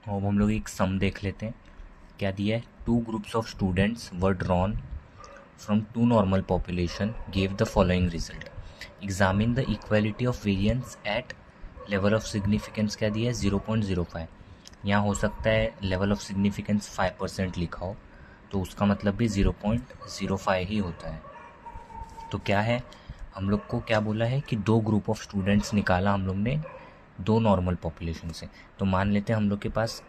अब हम लोग एक सम देख लेते हैं। क्या दिया है, 2 groups of students were drawn from 2 normal population gave the following result. Examine the equality of variance at level of significance. क्या दिया है, 0.05। यहाँ हो सकता है लेवल ऑफ सिग्निफिकेंस 5% लिखा हो, तो उसका मतलब भी 0.05 ही होता है। तो क्या है, हम लोग को क्या बोला है कि 2 ग्रुप ऑफ स्टूडेंट्स निकाला हम लोग ने 2 नॉर्मल पॉपुलेशन से। तो मान लेते हैं हम लोग के पास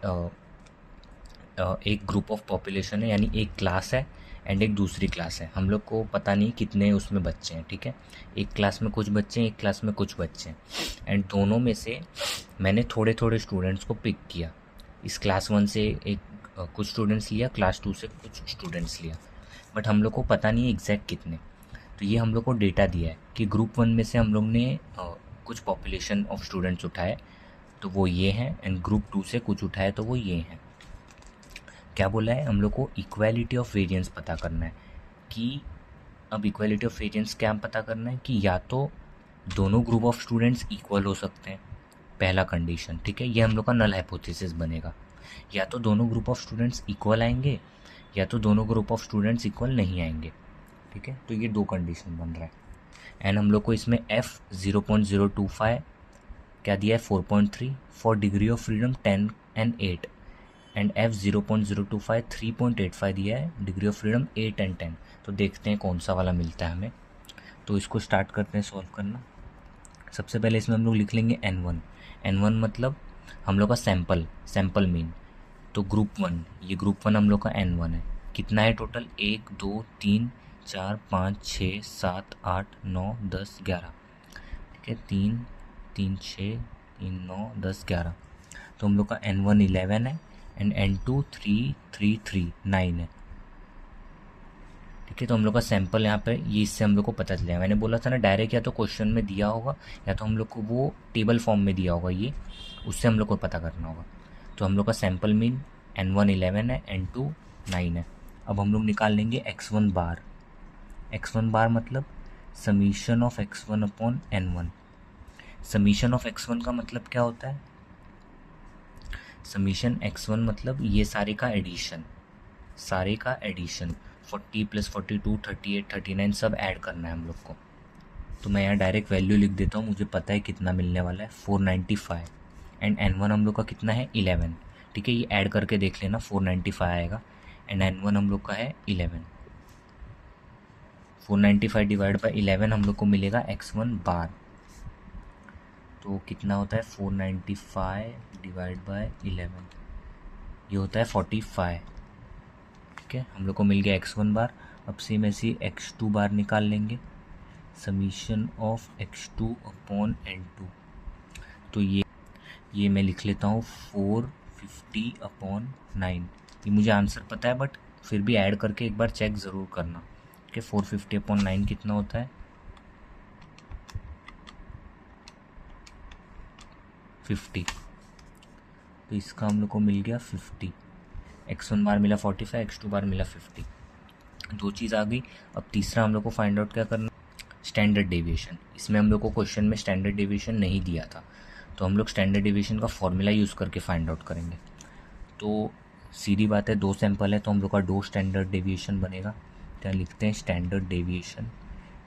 एक ग्रुप ऑफ पॉपुलेशन है, यानी एक क्लास है एंड एक दूसरी क्लास है। हम लोग को पता नहीं कितने उसमें बच्चे हैं, ठीक है। एक क्लास में कुछ बच्चे हैं, एक क्लास में कुछ बच्चे हैं, एंड दोनों में से मैंने थोड़े थोड़े स्टूडेंट्स को पिक किया। इस क्लास 1 से एक कुछ स्टूडेंट्स लिया, क्लास 2 से कुछ स्टूडेंट्स लिया, बट हम लोग को पता नहीं है एग्जैक्ट कितने। तो ये हम लोग को डेटा दिया है कि ग्रुप 1 में से हम लोग ने कुछ पॉपुलेशन ऑफ स्टूडेंट्स उठाए, तो वो ये हैं, एंड ग्रुप 2 से कुछ उठाए तो वो ये हैं। क्या बोला है, हम लोग को इक्वालिटी ऑफ वेरिएंस पता करना है। कि अब इक्वालिटी ऑफ वेरिएंस क्या पता करना है कि या तो दोनों ग्रुप ऑफ स्टूडेंट्स इक्वल हो सकते हैं, पहला कंडीशन, ठीक है, ये हम लोग का नल हाइपोथेसिस बनेगा। या तो दोनों ग्रुप ऑफ स्टूडेंट्स इक्वल आएंगे, या तो दोनों ग्रुप ऑफ स्टूडेंट्स इक्वल नहीं आएंगे, ठीक है। तो ये 2 कंडीशन बन रहा है। एंड हम लोग को इसमें एफ 0.025 क्या दिया है, 4.3 for degree of freedom 10 and 8, and F 0.025 3.85 दिया है, डिग्री ऑफ फ्रीडम 8 एंड 10। तो देखते हैं कौन सा वाला मिलता है हमें। तो इसको स्टार्ट करते हैं सॉल्व करना। सबसे पहले इसमें हम लोग लिख लेंगे n1। n1 मतलब हम लोग का सैम्पल मीन। तो ग्रुप 1, ये ग्रुप 1 हम लोग का n1 है। कितना है टोटल, 1 2 3 4 5 6 7 8 9 10 11, ठीक है। 3 3 6 3 9 10 11। तो हम लोग का n1 11 है एंड n2 3 3 3 9 है, ठीक है। तो हम लोग का सैंपल यहाँ पे ये, इससे हम लोग को पता चलेगा। मैंने बोला था ना डायरेक्ट या तो क्वेश्चन में दिया होगा या तो हम लोग को वो टेबल फॉर्म में दिया होगा, ये उससे हम लोग को पता करना होगा। तो हम लोग का सैंपल मीन n1 11 है, n2 9 है। अब हम लोग निकाल लेंगे x1 बार। x1 बार मतलब summation of x1 upon n1। Summation of x1 का मतलब क्या होता है, समीशन x1 मतलब ये सारे का एडिशन, 40 + 42 38 39 सब ऐड करना है हम लोग को। तो मैं यहाँ डायरेक्ट वैल्यू लिख देता हूँ, मुझे पता है कितना मिलने वाला है, 495। एंड n1 हम लोग का कितना है, 11, ठीक है। ये ऐड करके देख लेना, 495 आएगा, एंड n1 हम लोग का है 11। 495 डिवाइड बाई 11 हम लोग को मिलेगा x1 बार। तो कितना होता है, 495 डिवाइड बाई 11, ये होता है 45, ठीक है। हम लोग को मिल गया x1 बार। अब सेम ऐसे x2 बार निकाल लेंगे, summation of x2 upon n2। तो ये मैं लिख लेता हूँ 450 अपॉन 9। ये मुझे आंसर पता है, बट फिर भी ऐड करके एक बार चेक ज़रूर करना कि 450 अपॉन 9 कितना होता है, 50। तो इसका हम लोग को मिल गया 50। x1 बार मिला 45, x2 बार मिला 50। 2 चीज़ आ गई। अब तीसरा हम लोग को फाइंड आउट क्या करना, स्टैंडर्ड डेविएशन। इसमें हम लोग को क्वेश्चन में स्टैंडर्ड डेविएशन नहीं दिया था, तो हम लोग स्टैंडर्ड डेविएशन का फॉर्मूला यूज़ करके फाइंड आउट करेंगे। तो सीधी बात है, 2 सैंपल है तो हम लोग का 2 स्टैंडर्ड डेविएशन बनेगा। तो यहाँ लिखते हैं स्टैंडर्ड डेविएशन।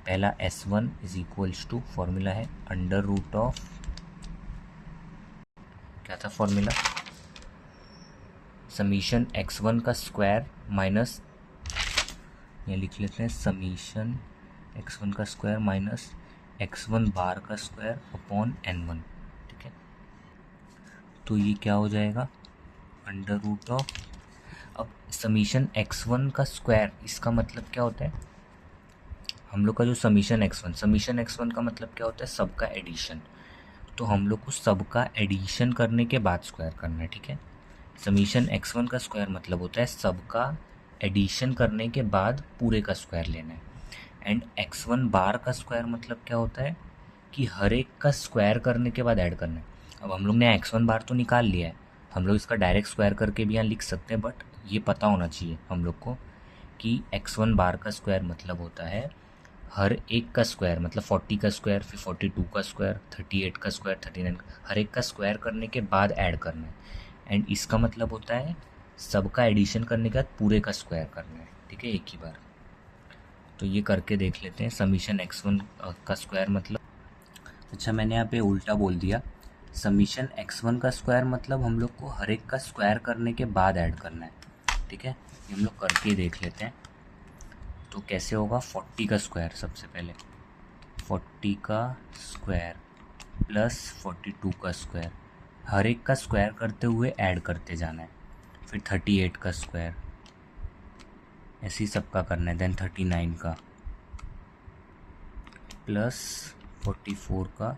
पहला S1 is equals to, formula है अंडर रूट ऑफ, क्या था फॉर्मूला, समीशन x1 का स्क्वायर माइनस, यहाँ लिख लेते हैं समीशन x1 का स्क्वायर माइनस x1 बार का स्क्वायर अपॉन n1, ठीक है। तो ये क्या हो जाएगा, अंडर रूट ऑफ, अब समीशन x1 का स्क्वायर, इसका मतलब क्या होता है, हम लोग का जो समीशन x1 का मतलब क्या होता है, सबका एडिशन। तो हम लोग को सबका एडिशन करने के बाद स्क्वायर करना है, ठीक है। समीशन x1 का स्क्वायर मतलब होता है सबका एडिशन करने के बाद पूरे का स्क्वायर लेना है। एंड x1 बार का स्क्वायर मतलब क्या होता है कि हर एक का स्क्वायर करने के बाद ऐड करना है। अब हम लोग ने x1 बार तो निकाल लिया है, हम लोग इसका डायरेक्ट स्क्वायर करके भी यहाँ लिख सकते हैं, बट ये पता होना चाहिए हम लोग को कि x1 बार का स्क्वायर मतलब होता है हर एक का स्क्वायर, मतलब 40 का स्क्वायर, फिर 42 का स्क्वायर, 38 का स्क्वायर, 39 का, हर एक का स्क्वायर करने के बाद ऐड करना है। एंड इसका मतलब होता है सबका एडिशन करने के बाद पूरे का स्क्वायर करना है, ठीक है, एक ही बार। तो ये करके देख लेते हैं। समीशन x1 का स्क्वायर मतलब, अच्छा मैंने यहाँ पे उल्टा बोल दिया। समीशन x1 का स्क्वायर मतलब हम लोग को हर एक का स्क्वायर करने के बाद ऐड करना है, ठीक है। ये हम लोग करके देख लेते हैं। तो कैसे होगा, 40 का स्क्वायर, सबसे पहले 40 का स्क्वायर प्लस 42 का स्क्वायर, हर एक का स्क्वायर करते हुए ऐड करते जाना है। फिर 38 का स्क्वायर, ऐसे ही सबका करना है। देन 39 का प्लस 44 का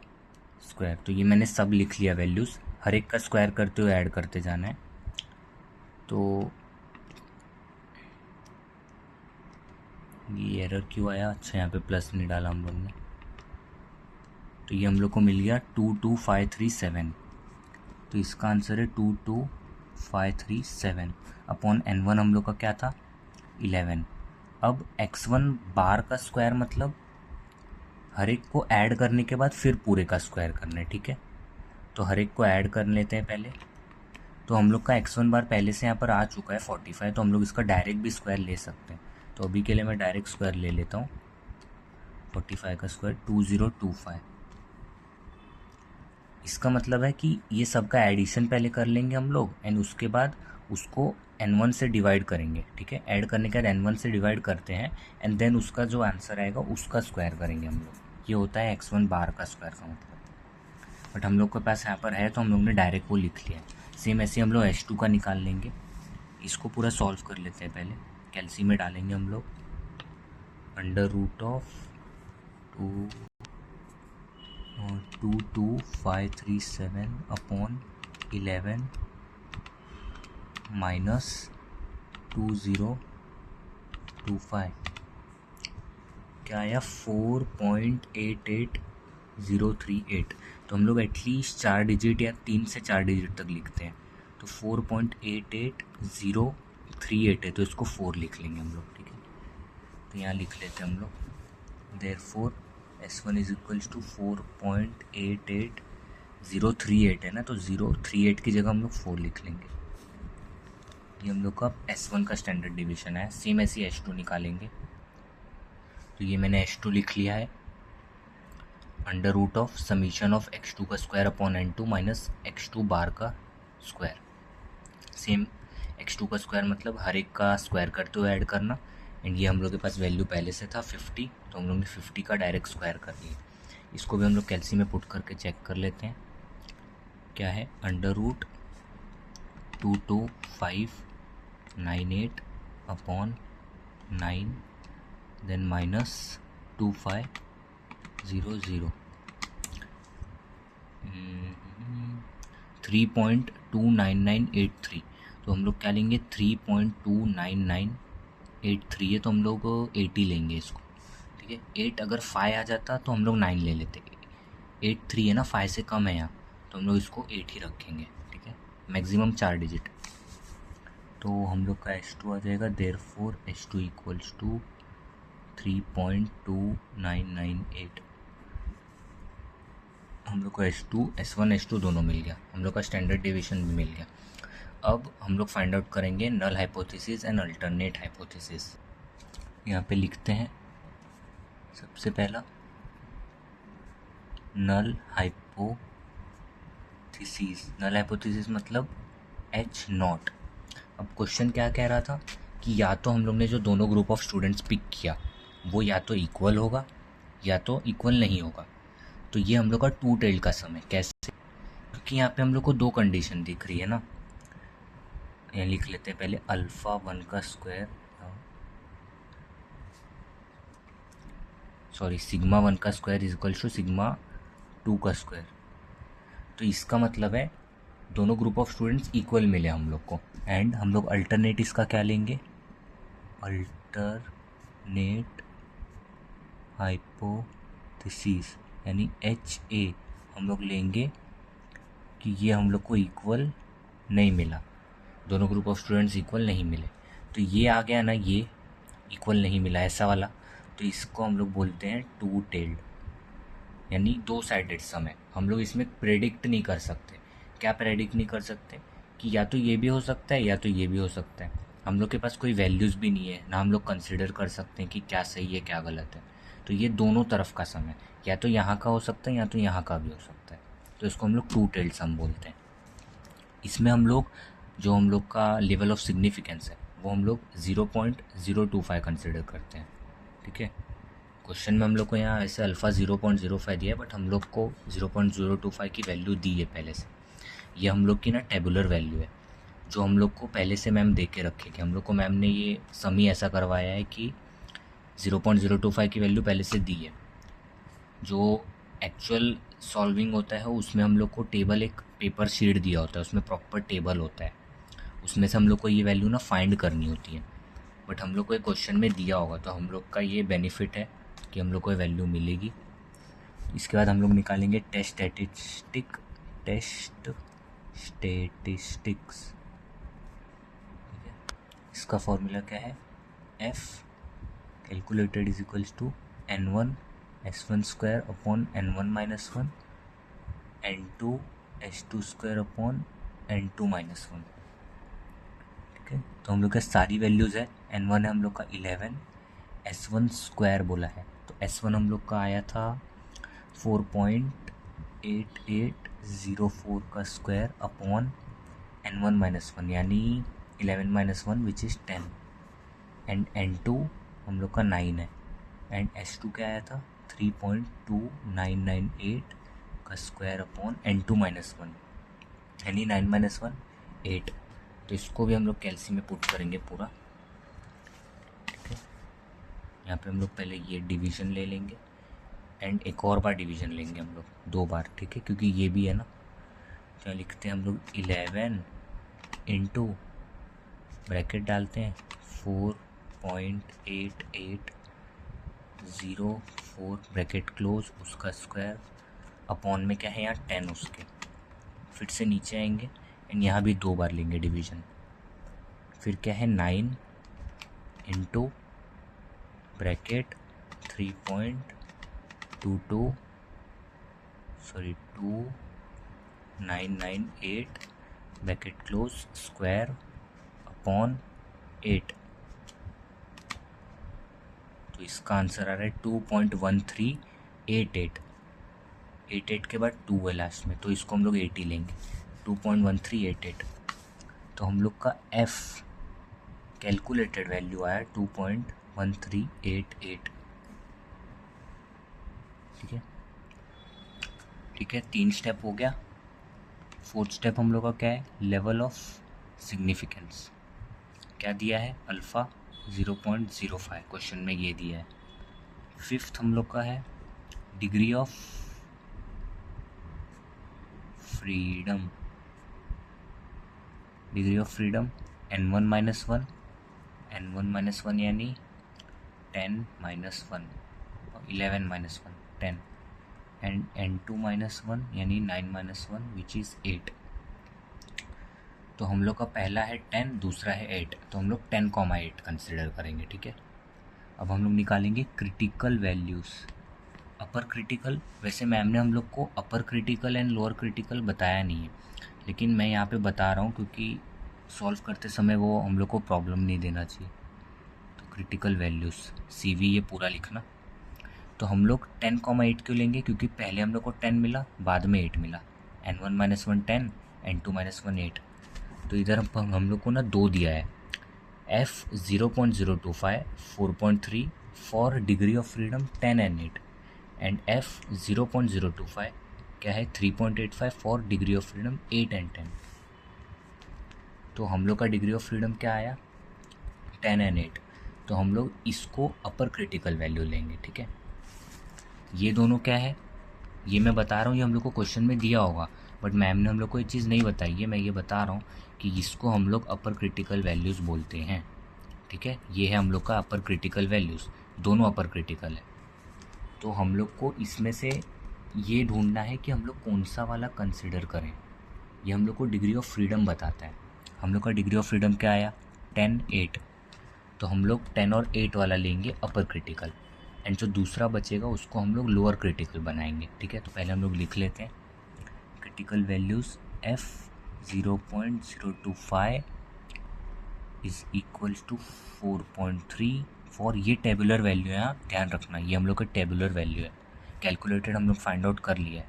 स्क्वायर। तो ये मैंने सब लिख लिया वैल्यूज़, हर एक का स्क्वायर करते हुए ऐड करते जाना है। तो ये एरर क्यों आया, अच्छा यहाँ पे प्लस नहीं डाला हम लोग ने। तो ये हम लोग को मिल गया 22537। तो इसका आंसर है 22537 अपॉन n1 हम लोग का क्या था 11। अब x1 बार का स्क्वायर मतलब हर एक को ऐड करने के बाद फिर पूरे का स्क्वायर करना है, ठीक है। तो हर एक को ऐड कर लेते हैं पहले। तो हम लोग का x1 बार पहले से यहाँ पर आ चुका है 45, तो हम लोग इसका डायरेक्ट भी स्क्वायर ले सकते हैं। तो अभी के लिए मैं डायरेक्ट स्क्वायर ले लेता हूँ। 45 का स्क्वायर 2025। इसका मतलब है कि ये सब का एडिशन पहले कर लेंगे हम लोग एंड उसके बाद उसको n1 से डिवाइड करेंगे, ठीक है। ऐड करने के बाद n1 से डिवाइड करते हैं एंड देन उसका जो आंसर आएगा उसका स्क्वायर करेंगे हम लोग। ये होता है x1 बार का स्क्वायर का मतलब। बट हम लोग के पास यहाँ पर है तो हम लोग ने डायरेक्ट वो लिख लिया है। सेम ऐसे हम लोग h2 का निकाल लेंगे। इसको पूरा सॉल्व कर लेते हैं पहले। कैल्सी में डालेंगे हम लोग √2 22537 अपॉन 11 माइनस 2025 क्या आया 4.88038। तो हम लोग एटलीस्ट 4 डिजिट या 3 से 4 डिजिट तक लिखते हैं। तो 4.88038 है तो इसको 4 लिख लेंगे हम लोग, ठीक है। तो यहाँ लिख लेते हैं हम लोग therefore S1 is equals to 4.88038 है ना, तो 038 की जगह हम लोग 4 लिख लेंगे। ये हम लोग का S1 का स्टैंडर्ड डिवीजन है। सेम ऐसे H2 निकालेंगे। तो ये मैंने H2 लिख लिया है √ऑफ समीशन ऑफ x2 का square upon n2 minus x2 बार का स्क्वायर। सेम x2 का स्क्वायर मतलब हर एक का स्क्वायर करते हुए ऐड करना। एंड ये हम लोग के पास वैल्यू पहले से था 50, तो हम लोग ने 50 का डायरेक्ट स्क्वायर कर लिया। इसको भी हम लोग कैल्सी में पुट करके चेक कर लेते हैं क्या है। √22598 अपॉन 9 देन माइनस 2500 3.29983। तो हम लोग क्या लेंगे 3.29983 है तो हम लोग 80 लेंगे इसको, ठीक है। 8 अगर 5 आ जाता तो हम लोग 9 ले लेते। 83 है ना, 5 से कम है यहाँ, तो हम लोग इसको 8 ही रखेंगे, ठीक है। Maximum 4 digit. तो हम लोग का H2 आ जाएगा therefore H2 इक्वल्स टू 3.2998। हम लोग को S1 H2 दोनों मिल गया। हम लोग का स्टैंडर्ड डेविएशन भी मिल गया। अब हम लोग फाइंड आउट करेंगे null hypothesis and alternate hypothesis. यहाँ पे लिखते हैं सबसे पहला नल हाइपोथेसिस। नल हाइपोथेसिस मतलब H0। अब क्वेश्चन क्या कह रहा था कि या तो हम लोग ने जो दोनों ग्रुप ऑफ स्टूडेंट्स पिक किया वो या तो इक्वल होगा या तो इक्वल नहीं होगा। तो ये हम लोग का टू टेल्ड का सम है। कैसे, क्योंकि यहाँ पे हम लोग को दो कंडीशन दिख रही है ना। यहाँ लिख लेते हैं पहले अल्फ़ा 1 का स्क्वायर, सॉरी सिग्मा 1 का square is equal to sigma 2 का स्क्वायर। तो इसका मतलब है दोनों ग्रुप ऑफ स्टूडेंट्स इक्वल मिले हम लोग को। एंड हम लोग अल्टरनेट इसका क्या लेंगे, अल्टरनेट हाइपोथेसिस यानी HA हम लोग लेंगे कि ये हम लोग को इक्वल नहीं मिला, दोनों ग्रुप ऑफ स्टूडेंट्स इक्वल नहीं मिले। तो ये आ गया ना, ये इक्वल नहीं मिला ऐसा वाला, तो इसको हम लोग बोलते हैं टू टेल्ड यानी दो साइडेड सम है। हम लोग इसमें प्रेडिक्ट नहीं कर सकते। क्या प्रेडिक्ट नहीं कर सकते कि या तो ये भी हो सकता है या तो ये भी हो सकता है। हम लोग के पास कोई वैल्यूज़ भी नहीं है, ना हम लोग कंसिडर कर सकते हैं कि क्या सही है क्या गलत है। तो ये दोनों तरफ का सम है, या तो यहाँ का हो सकता है या तो यहाँ का भी हो सकता है। तो इसको हम लोग टू टेल्ड सम बोलते हैं। इसमें हम लोग जो हम लोग का लेवल ऑफ सिग्निफिकेंस है वो हम लोग 0.025 कंसिडर करते हैं, ठीक है। क्वेश्चन में हम लोग को यहाँ ऐसे अल्फ़ा 0.05 दिया है, बट हम लोग को 0.025 की वैल्यू दी है पहले से। ये हम लोग की ना टेबुलर वैल्यू है, जो हम लोग को पहले से मैम दे के रखे कि हम लोग को मैम ने ये सम ही ऐसा करवाया है कि 0.025 की वैल्यू पहले से दी है। जो एक्चुअल सॉल्विंग होता है उसमें हम लोग को टेबल, एक पेपर शीट दिया होता है, उसमें प्रॉपर टेबल होता है, उसमें से हम लोग को ये वैल्यू ना फाइंड करनी होती है। बट हम लोग को एक क्वेश्चन में दिया होगा, तो हम लोग का ये बेनिफिट है कि हम लोग को ये वैल्यू मिलेगी। इसके बाद हम लोग निकालेंगे टेस्ट स्टैटिस्टिक्स। इसका फॉर्मूला क्या है, F calculated is equals to N1 S1 square upon N1 minus 1 N2 S2 square upon N2 minus 1, ठीक है। तो हम लोग का सारी वैल्यूज़ है, N1 है हम लोग का 11, S1 स्क्वायर बोला है तो S1 हम लोग का आया था 4.8804 का स्क्वायर अपॉन N1 माइनस 1 यानी 11 minus 1 which is 10, and N2 हम लोग का 9 है, एंड S2 क्या आया था 3.2998 का स्क्वायर अपॉन N2 माइनस 1 यानी 9 माइनस 1 8। तो इसको भी हम लोग कैलसी में पुट करेंगे पूरा, ठीक है। यहाँ पे हम लोग पहले ये डिवीज़न ले लेंगे एंड एक और बार डिवीज़न लेंगे हम लोग 2 बार, ठीक है, क्योंकि ये भी है ना। तो लिखते हैं हम लोग 11 इंटू ब्रैकेट डालते हैं 4.8804 ब्रैकेट क्लोज, उसका स्क्वायर अपॉन में क्या है यहाँ 10 उसके, फिर से नीचे आएंगे एंड यहाँ भी 2 बार लेंगे डिवीज़न। फिर क्या है 9 into bracket 2998 bracket close square upon 8। तो इसका आंसर आ रहा है 2.1388। 88 के बाद 2 है लास्ट में, तो इसको हम लोग 80 लेंगे, 2.1388। तो हम लोग का F कैलकुलेटेड वैल्यू आया 2.1388, ठीक है, ठीक है। 3 स्टेप हो गया। 4th स्टेप हम लोग का क्या है, लेवल ऑफ सिग्निफिकेंस। क्या दिया है, अल्फ़ा 0.05 क्वेश्चन में ये दिया है। 5th हम लोग का है degree of freedom. Degree of freedom N1 minus 1, N1 minus 1 यानी 10 माइनस 1 और 11 माइनस 1 10, एंड N2 माइनस 1 यानी 9 माइनस 1 विच इज़ 8। तो हम लोग का पहला है 10, दूसरा है 8, तो हम लोग 10,8 कंसिडर करेंगे, ठीक है। अब हम लोग निकालेंगे क्रिटिकल वैल्यूज़। अपर क्रिटिकल, वैसे मैम ने हम लोग को अपर क्रिटिकल एंड लोअर क्रिटिकल बताया नहीं है, लेकिन मैं यहाँ पे बता रहा हूँ क्योंकि सॉल्व करते समय वो हम लोग को प्रॉब्लम नहीं देना चाहिए। तो क्रिटिकल वैल्यूज़ CV ये पूरा लिखना। तो हम लोग 10,8 क्यों लेंगे, क्योंकि पहले हम लोग को 10 मिला, बाद में 8 मिला। N1 minus 1 10, N2 minus 1 8। तो इधर हम लोग को ना 2 दिया है, F 0.025 4.3 for degree of freedom 10 and 8, and F 0.025 क्या है 3.85 for degree of freedom 8 and 10। तो हम लोग का डिग्री ऑफ फ्रीडम क्या आया 10 and 8। तो हम लोग इसको अपर क्रिटिकल वैल्यू लेंगे, ठीक है। ये दोनों क्या है, ये मैं बता रहा हूँ, ये हम लोग को क्वेश्चन में दिया होगा, बट मैम ने हम लोग को ये चीज़ नहीं बताई है। मैं ये बता रहा हूँ कि इसको हम लोग अपर क्रिटिकल वैल्यूज़ बोलते हैं, ठीक है। ये है हम लोग का अपर क्रिटिकल वैल्यूज़, दोनों अपर क्रिटिकल है। तो हम लोग को इसमें से ये ढूंढना है कि हम लोग कौन सा वाला कंसिडर करें। ये हम लोग को डिग्री ऑफ फ्रीडम बताता है। हम लोग का डिग्री ऑफ फ्रीडम क्या आया 10 8, तो हम लोग 10 और 8 वाला लेंगे अपर क्रिटिकल, एंड जो दूसरा बचेगा उसको हम लोग लोअर क्रिटिकल बनाएंगे, ठीक है। तो पहले हम लोग लिख लेते हैं critical values F 0.025 is equals to 4.3 for ये टेबुलर वैल्यू है, ध्यान रखना ये हम लोग का टेबुलर वैल्यू है, कैलकुलेटेड हम लोग फाइंड आउट कर लिया है।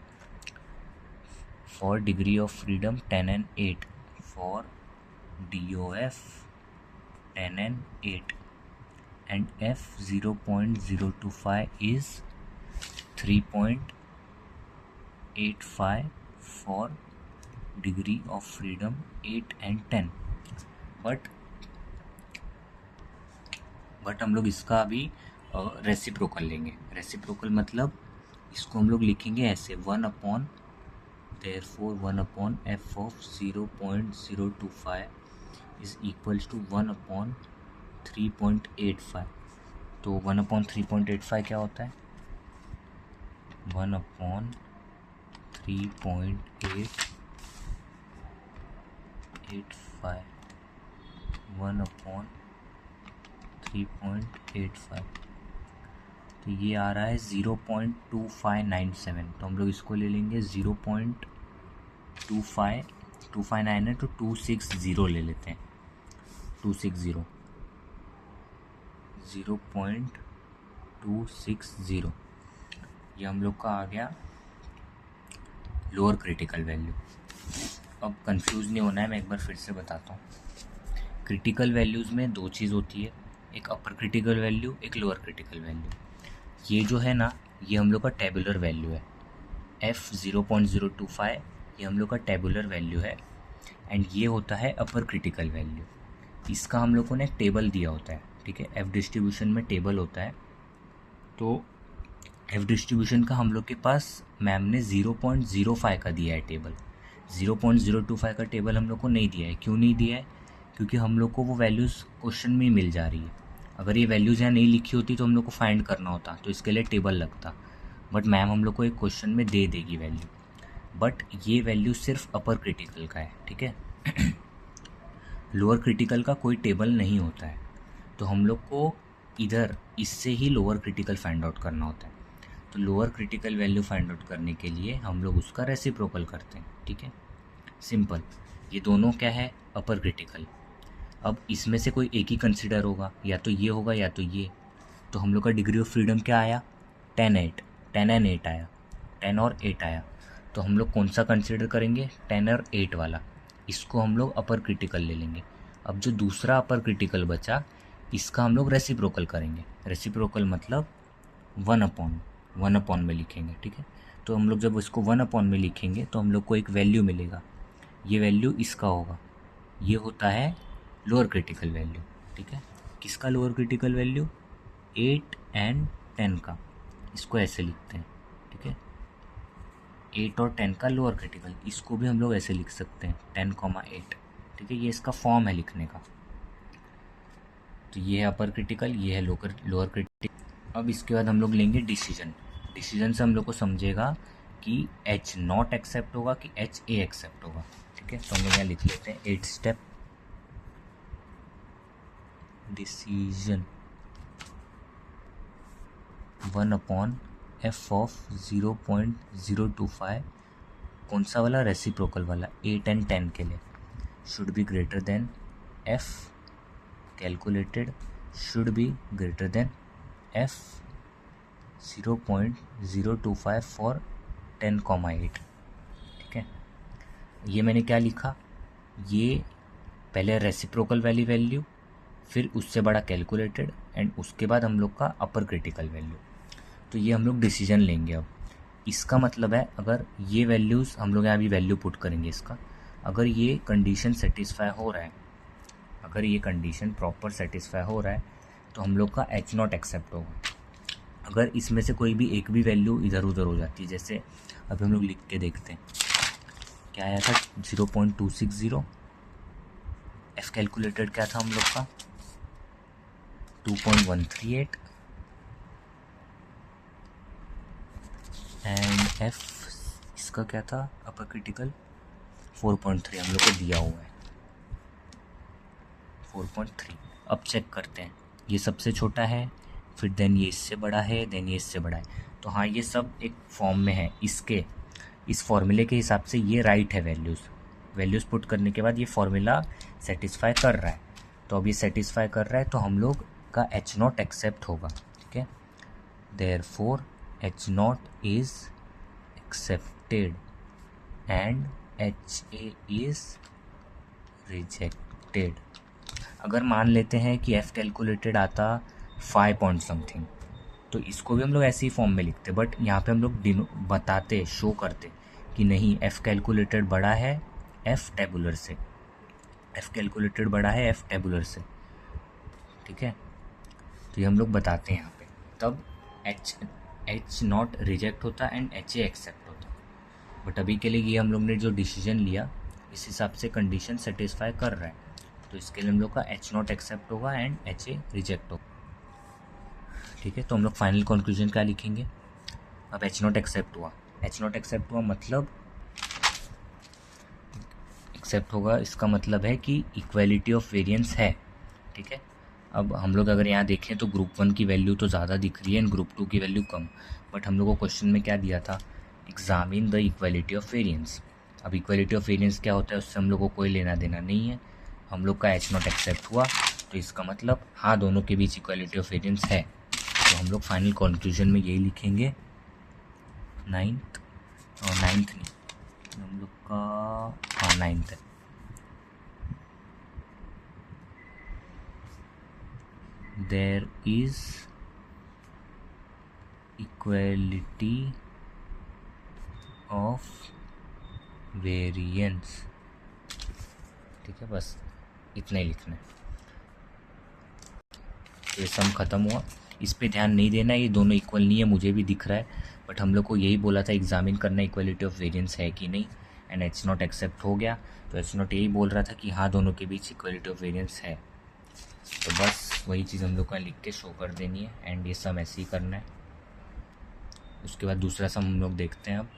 For degree of freedom 10 and 8 for DOF 10 and 8 and F 0.025 is 3.85 for degree of freedom 8 and 10। But हम लोग इसका अभी रेसिप्रोकल लेंगे। रेसिप्रोकल मतलब इसको हम लोग लिखेंगे ऐसे 1/, therefore 1/f of 0.025 is equals to 1/3.85। तो 1/3.85 क्या होता है? 1/3.85 1/3.85 तो ये आ रहा है 0.2597। तो हम लोग इसको ले लेंगे 0.2529 है तो 260 ले लेते हैं। 260 0.260 ये हम लोग का आ गया लोअर क्रिटिकल वैल्यू। अब कंफ्यूज नहीं होना है, मैं एक बार फिर से बताता हूँ। क्रिटिकल वैल्यूज़ में दो चीज़ होती है, एक अपर क्रिटिकल वैल्यू, एक लोअर क्रिटिकल वैल्यू। ये जो है ना, ये हम लोग का टेबुलर वैल्यू है। F 0.025 ये हम लोग का टेबुलर वैल्यू है एंड ये होता है अपर क्रिटिकल वैल्यू। इसका हम लोगों ने टेबल दिया होता है, ठीक है। F डिस्ट्रीब्यूशन में टेबल होता है, तो F डिस्ट्रीब्यूशन का हम लोग के पास मैम ने 0.05 का दिया है टेबल। 0.025 का टेबल हम लोग को नहीं दिया है। क्यों नहीं दिया है? क्योंकि हम लोग को वो वैल्यूज़ क्वेश्चन में ही मिल जा रही है। अगर ये वैल्यूज़ यहाँ नहीं लिखी होती तो हम लोग को फाइंड करना होता, तो इसके लिए टेबल लगता। बट मैम हम लोग को एक क्वेश्चन में दे देगी वैल्यू, बट ये वैल्यू सिर्फ अपर क्रिटिकल का है, ठीक है। लोअर क्रिटिकल का कोई टेबल नहीं होता है, तो हम लोग को इधर इससे ही लोअर क्रिटिकल फाइंड आउट करना होता है। तो lower critical value find out करने के लिए हम लोग उसका रेसिप्रोकल करते हैं, ठीक है। सिंपल। ये दोनों क्या है? अपर क्रिटिकल। अब इसमें से कोई एक ही कंसिडर होगा, या तो ये होगा या तो ये। तो हम लोग का डिग्री ऑफ फ्रीडम क्या आया? 10 and 8 आया, 10 और 8 आया। तो हम लोग कौन सा कंसिडर करेंगे? 10 और 8 वाला। इसको हम लोग अपर क्रिटिकल ले लेंगे। अब जो दूसरा अपर क्रिटिकल बचा, इसका हम लोग रेसिप्रोकल करेंगे। रेसिप्रोकल मतलब 1/1 में लिखेंगे, ठीक है। तो हम लोग जब इसको 1/1 में लिखेंगे तो हम लोग को एक वैल्यू मिलेगा। ये वैल्यू इसका होगा, ये होता है लोअर क्रिटिकल वैल्यू, ठीक है। किसका लोअर क्रिटिकल वैल्यू? 8 and 10 का। इसको ऐसे लिखते हैं, ठीक है। 8 और 10 का लोअर क्रिटिकल, इसको भी हम लोग ऐसे लिख सकते हैं 10,8, ठीक है। ये इसका फॉर्म है लिखने का। तो ये है अपर क्रिटिकल, ये है लोअर क्रिटिकल। अब इसके बाद हम लोग लेंगे डिसीजन। डिसीजन से हम लोग को समझेगा कि H0 एक्सेप्ट होगा कि HA एक्सेप्ट होगा, ठीक है। तो हम लोग यहाँ लिख लेते हैं 8 स्टेप डिसीजन 1/f of 0.025 कौन सा वाला? रेसिप्रोकल वाला, 8 and 10 के लिए। Should be greater than f calculated should be greater than f 0.025 for 10,8, ठीक है। ये मैंने क्या लिखा? ये पहले रेसिप्रोकल वाली वैल्यू, फिर उससे बड़ा कैलकुलेटेड एंड उसके बाद हम लोग का अपर क्रिटिकल वैल्यू। तो ये हम लोग डिसीजन लेंगे। अब इसका मतलब है अगर ये वैल्यूज़ हम लोग यहाँ भी वैल्यू पुट करेंगे इसका, अगर ये कंडीशन सेटिस्फाई हो रहा है, अगर ये कंडीशन प्रॉपर सेटिस्फाई हो रहा है तो हम लोग का H0 एक्सेप्ट होगा। अगर इसमें से कोई भी एक भी वैल्यू इधर उधर हो जाती है, जैसे अभी हम लोग लिख के देखते हैं क्या आया था 0.260, F कैलकुलेटेड क्या था हम लोग का 2.138 एंड F इसका क्या था अपर क्रिटिकल 4.3 हम लोग को दिया हुआ है 4.3। अब चेक करते हैं, ये सबसे छोटा है, फिर देन ये इससे बड़ा है, देन ये इससे बड़ा है। तो हाँ, ये सब एक फॉर्म में है, इसके इस फॉर्मूले के हिसाब से ये राइट है वैल्यूज़, वैल्यूज़ पुट करने के बाद ये फॉर्मूला सेटिस्फाई कर रहा है। तो अब ये सेटिस्फाई कर रहा है तो हम लोग का एच नॉट एक्सेप्ट होगा, ठीक है। Therefore H not is accepted and H A is rejected. अगर मान लेते हैं कि एफ़ कैलकुलेटेड आता 5 पॉइंट समथिंग, तो इसको भी हम लोग ऐसे ही फॉर्म में लिखते, बट यहाँ पे हम लोग बताते, शो करते कि नहीं, एफ़ कैलकुलेटेड बड़ा है एफ़ टेबुलर से, एफ़ कैलकुलेटेड बड़ा है एफ़ टेबुलर से, ठीक है। तो ये हम लोग बताते हैं यहाँ पे, तब एच नॉट रिजेक्ट होता एंड एच ए एक्सेप्ट होता। बट अभी के लिए ये हम लोग ने जो डिसीजन लिया इस हिसाब से कंडीशन सेटिस्फाई कर रहा है, तो इसके लिए हम लोग का एच नॉट एक्सेप्ट होगा एंड एच ए रिजेक्ट होगा, ठीक है। तो हम लोग फाइनल कंक्लूजन क्या लिखेंगे, अब एच नॉट एक्सेप्ट हुआ, एच नॉट एक्सेप्ट हुआ मतलब एक्सेप्ट होगा, इसका मतलब है कि इक्वालिटी ऑफ वेरिएंस है, ठीक है। अब हम लोग अगर यहाँ देखें तो ग्रुप 1 की वैल्यू तो ज़्यादा दिख रही है एंड ग्रुप 2 की वैल्यू कम, बट हम लोग को क्वेश्चन में क्या दिया था, examine the equality of variance. अब इक्वालिटी ऑफ वेरिएंस क्या होता है उससे हम लोग को कोई लेना देना नहीं है, हम लोग का एच नॉट एक्सेप्ट हुआ तो इसका मतलब हाँ दोनों के बीच इक्वालिटी ऑफ वेरिएंस है। तो हम लोग फाइनल कंक्लूजन में यही लिखेंगे, नाइन्थ नहीं, हम लोग का हाँ नाइन्थ है, there is equality of variance, ठीक है। बस इतना ही लिखना है। तो ये सम ख़त्म हुआ, इस पे ध्यान नहीं देना, ये दोनों इक्वल नहीं है, मुझे भी दिख रहा है, बट हम लोग को यही बोला था एग्जामिन करना इक्वालिटी ऑफ वेरिएंस है कि नहीं, एंड एच नॉट एक्सेप्ट हो गया। तो एच नॉट यही बोल रहा था कि हाँ दोनों के बीच इक्वालिटी ऑफ वेरिएंस है। तो बस वही चीज़ हम लोग को लिख के शो कर देनी है एंड ये सम ऐसे ही करना है। उसके बाद दूसरा सम हम लोग देखते हैं अब।